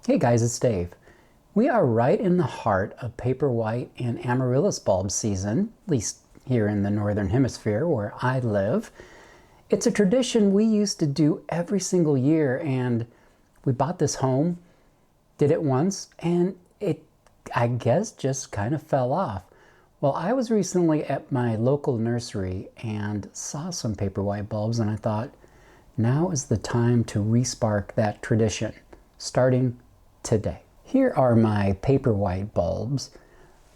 Hey guys, it's Dave. We are right in the heart of Paperwhite and Amaryllis bulb season, at least here in the Northern Hemisphere where I live. It's a tradition we used to do every single year, and we bought this home, did it once, and it, I guess, just kind of fell off. Well, I was recently at my local nursery and saw some Paperwhite bulbs, and I thought, now is the time to respark that tradition, starting today. Here are my Paperwhite bulbs.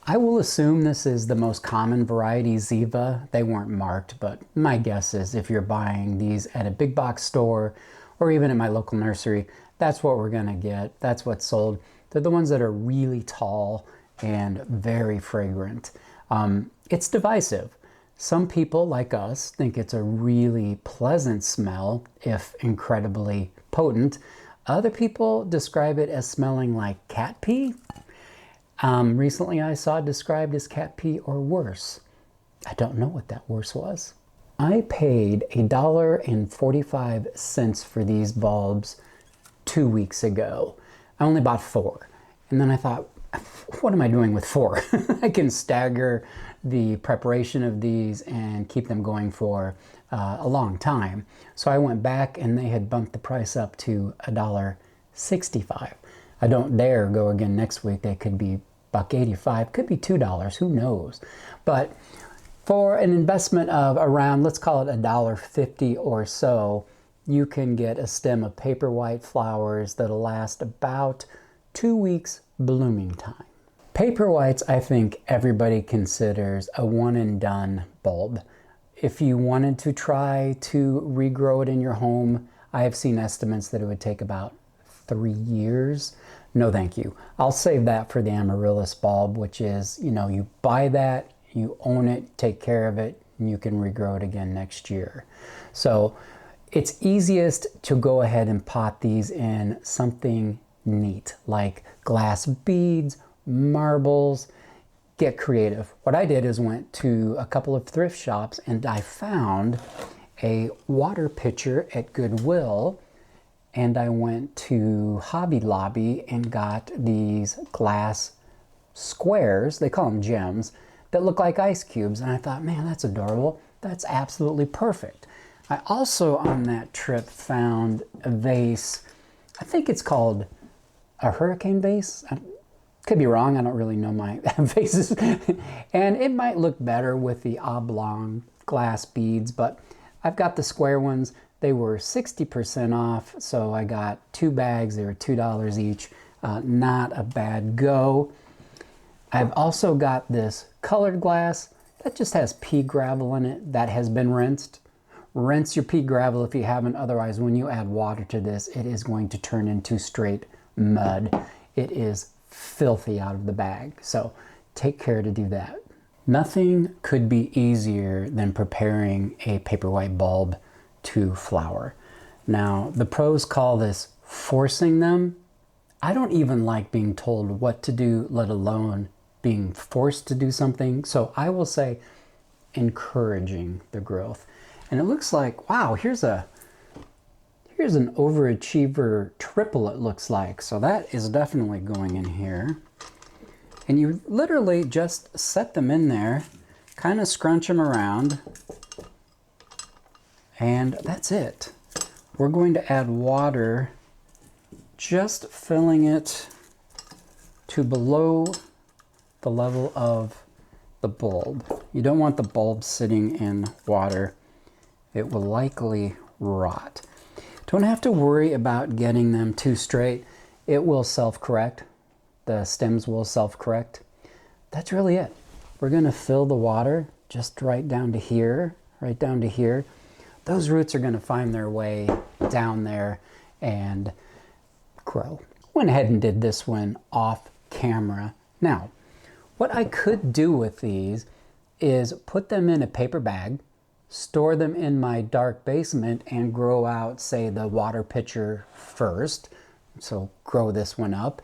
I will assume this is the most common variety, Ziva. They weren't marked, but my guess is if you're buying these at a big box store or even at my local nursery, that's what we're gonna get. That's what's sold. They're the ones that are really tall and very fragrant. It's divisive. Some people, like us, think it's a really pleasant smell, if incredibly potent. Other people describe it as smelling like cat pee. Recently I saw it described as cat pee or worse. I don't know what that worse was. I paid $1.45 for these bulbs 2 weeks ago. I only bought 4. And then I thought, what am I doing with 4? I can stagger the preparation of these and keep them going for a long time. So I went back and they had bumped the price up to $1.65. I don't dare go again next week. They could be $1.85, could be $2, who knows. But for an investment of around, let's call it $1.50 or so, you can get a stem of Paperwhite flowers that'll last about 2 weeks blooming time. Paperwhites, I think everybody considers a one and done bulb. If you wanted to try to regrow it in your home, I have seen estimates that it would take about 3 years. No, thank you. I'll save that for the Amaryllis bulb, which is, you buy that, you own it, take care of it, and you can regrow it again next year. So it's easiest to go ahead and pot these in something neat, like glass beads, marbles. Get creative. What I did is went to a couple of thrift shops and I found a water pitcher at Goodwill, and I went to Hobby Lobby and got these glass squares, they call them gems, that look like ice cubes, and I thought, man, that's adorable. That's absolutely perfect. I also on that trip found a vase, I think it's called a hurricane vase. Could be wrong, I don't really know my vases. And it might look better with the oblong glass beads, but I've got the square ones. They were 60% off, so I got 2 bags. They were $2 each. Not a bad go. I've also got this colored glass that just has pea gravel in it that has been rinsed. Rinse your pea gravel if you haven't, otherwise when you add water to this, it is going to turn into straight mud. It is filthy out of the bag, so take care to do that. Nothing could be easier than preparing a Paperwhite bulb to flower. Now, the pros call this forcing them. I don't even like being told what to do, let alone being forced to do something. So I will say encouraging the growth. And it looks like, wow, here's an overachiever triple, it looks like. So that is definitely going in here. And you literally just set them in there, kind of scrunch them around, and that's it. We're going to add water, just filling it to below the level of the bulb. You don't want the bulb sitting in water. It will likely rot. Don't have to worry about getting them too straight. It will self-correct. The stems will self-correct. That's really it. We're going to fill the water just right down to here, right down to here. Those roots are going to find their way down there and grow. Went ahead and did this one off camera. Now, what I could do with these is put them in a paper bag, store them in my dark basement, and grow out, say, the water pitcher first. So grow this one up.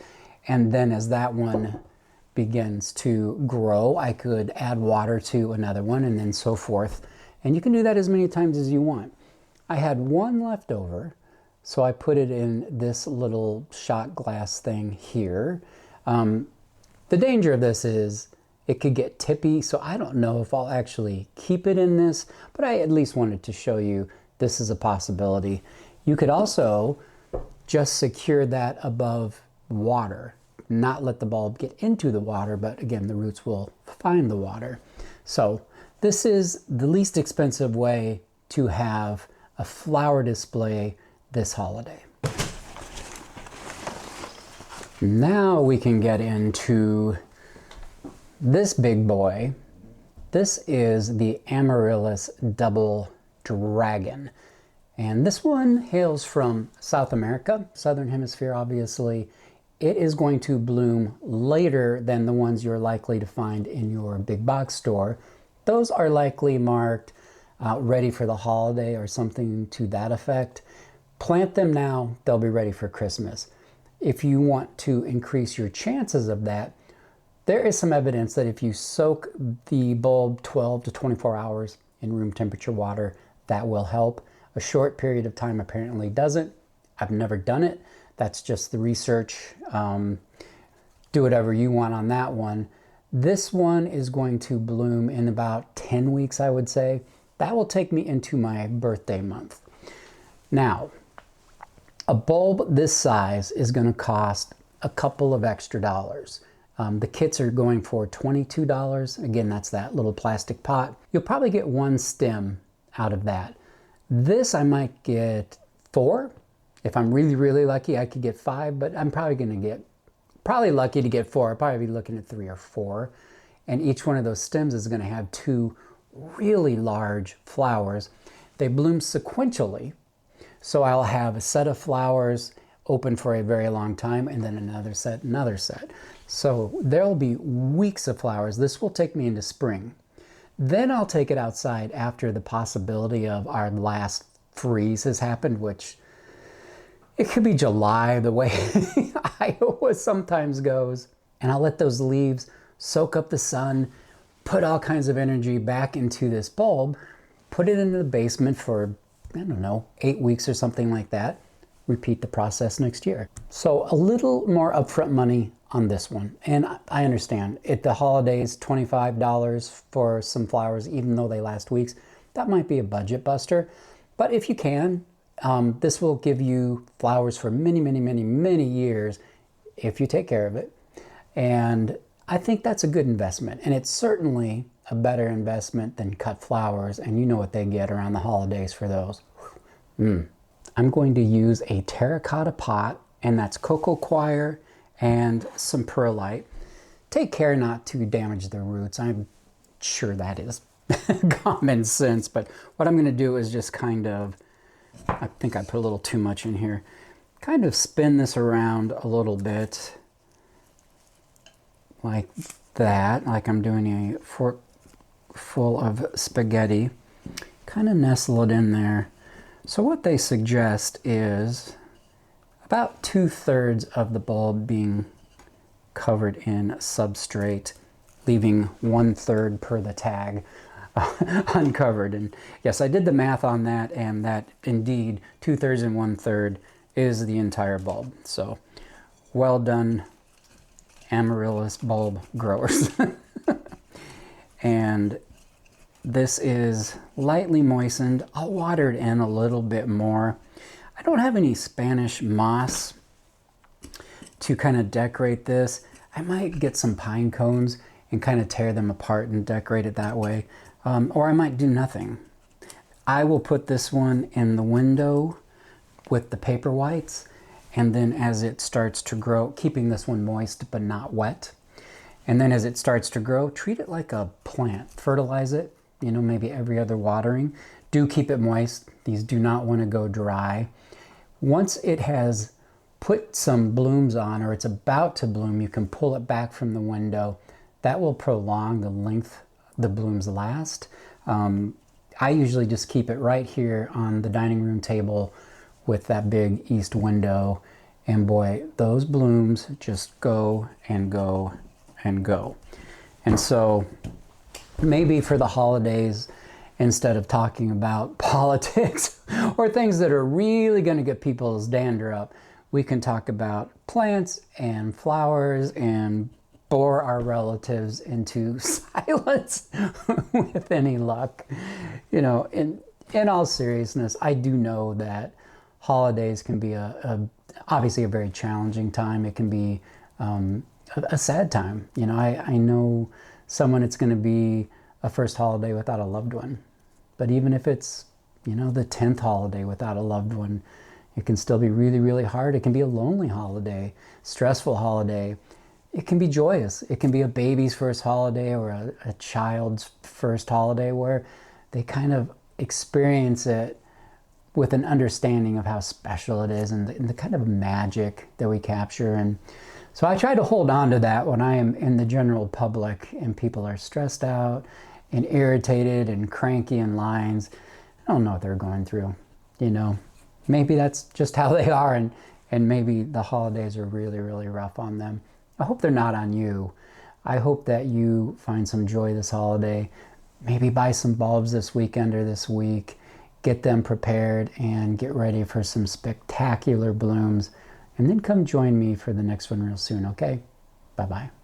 And then as that one begins to grow, I could add water to another one and then so forth. And you can do that as many times as you want. I had one left over So I put it in this little shot glass thing here. The danger of this is it could get tippy, so I don't know if I'll actually keep it in this, but I at least wanted to show you this is a possibility. You could also just secure that above water, not let the bulb get into the water, but again, the roots will find the water. So this is the least expensive way to have a flower display this holiday. Now we can get into this big boy. This is the Amaryllis Double Dragon. And this one hails from South America, Southern Hemisphere obviously. It is going to bloom later than the ones you're likely to find in your big box store. Those are likely marked ready for the holiday or something to that effect. Plant them now, they'll be ready for Christmas. If you want to increase your chances of that, there is some evidence that if you soak the bulb 12 to 24 hours in room temperature water, that will help. A short period of time apparently doesn't. I've never done it. That's just the research. Do whatever you want on that one. This one is going to bloom in about 10 weeks, I would say. That will take me into my birthday month. Now, a bulb this size is going to cost a couple of extra dollars. The kits are going for $22. Again, that's that little plastic pot. You'll probably get one stem out of that. This I might get 4. If I'm really, really lucky, I could get 5, but I'm probably going to get, lucky to get 4. I'll probably be looking at 3 or 4. And each one of those stems is going to have 2 really large flowers. They bloom sequentially. So I'll have a set of flowers open for a very long time and then another set, another set. So there'll be weeks of flowers. This will take me into spring. Then I'll take it outside after the possibility of our last freeze has happened, which it could be July the way Iowa sometimes goes. And I'll let those leaves soak up the sun, put all kinds of energy back into this bulb, put it into the basement for, I don't know, 8 weeks or something like that. Repeat the process next year. So a little more upfront money on this one. And I understand, at the holidays, $25 for some flowers, even though they last weeks, that might be a budget buster. But if you can, this will give you flowers for many, many, many, many years if you take care of it. And I think that's a good investment. And it's certainly a better investment than cut flowers. And you know what they get around the holidays for those. I'm going to use a terracotta pot, and that's cocoa coir and some perlite. Take care not to damage the roots. I'm sure that is common sense, but what I'm going to do is just kind of, I think I put a little too much in here, kind of spin this around a little bit like that, like I'm doing a fork full of spaghetti. Kind of nestle it in there. So what they suggest is about 2/3 of the bulb being covered in substrate, leaving 1/3 per the tag uncovered. And yes, I did the math on that, and that indeed 2/3 and 1/3 is the entire bulb. So well done, Amaryllis bulb growers. And this is lightly moistened. I'll water it in a little bit more. I don't have any Spanish moss to kind of decorate this. I might get some pine cones and kind of tear them apart and decorate it that way. Or I might do nothing. I will put this one in the window with the Paperwhites, and then as it starts to grow, keeping this one moist but not wet. And then as it starts to grow, treat it like a plant. Fertilize it, you know, maybe every other watering. Do keep it moist. These do not want to go dry. Once it has put some blooms on, or it's about to bloom, you can pull it back from the window. That will prolong the length the blooms last. I usually just keep it right here on the dining room table with that big east window. And boy, those blooms just go and go and go. And so maybe for the holidays instead of talking about politics or things that are really going to get people's dander up. We can talk about plants and flowers and bore our relatives into silence with any luck. You know, in all seriousness, I do know that holidays can be obviously a very challenging time. It can be a sad time. You know, I know someone, it's going to be a first holiday without a loved one. But even if it's, you know, the 10th holiday without a loved one, it can still be really, really hard. It can be a lonely holiday, stressful holiday. It can be joyous. It can be a baby's first holiday or a child's first holiday where they kind of experience it with an understanding of how special it is and the kind of magic that we capture. And so I try to hold on to that when I am in the general public and people are stressed out and irritated and cranky in lines. I don't know what they're going through, you know. Maybe that's just how they are, and maybe the holidays are really, really rough on them. I hope they're not on you. I hope that you find some joy this holiday. Maybe buy some bulbs this weekend or this week. Get them prepared and get ready for some spectacular blooms. And then come join me for the next one real soon, okay? Bye-bye.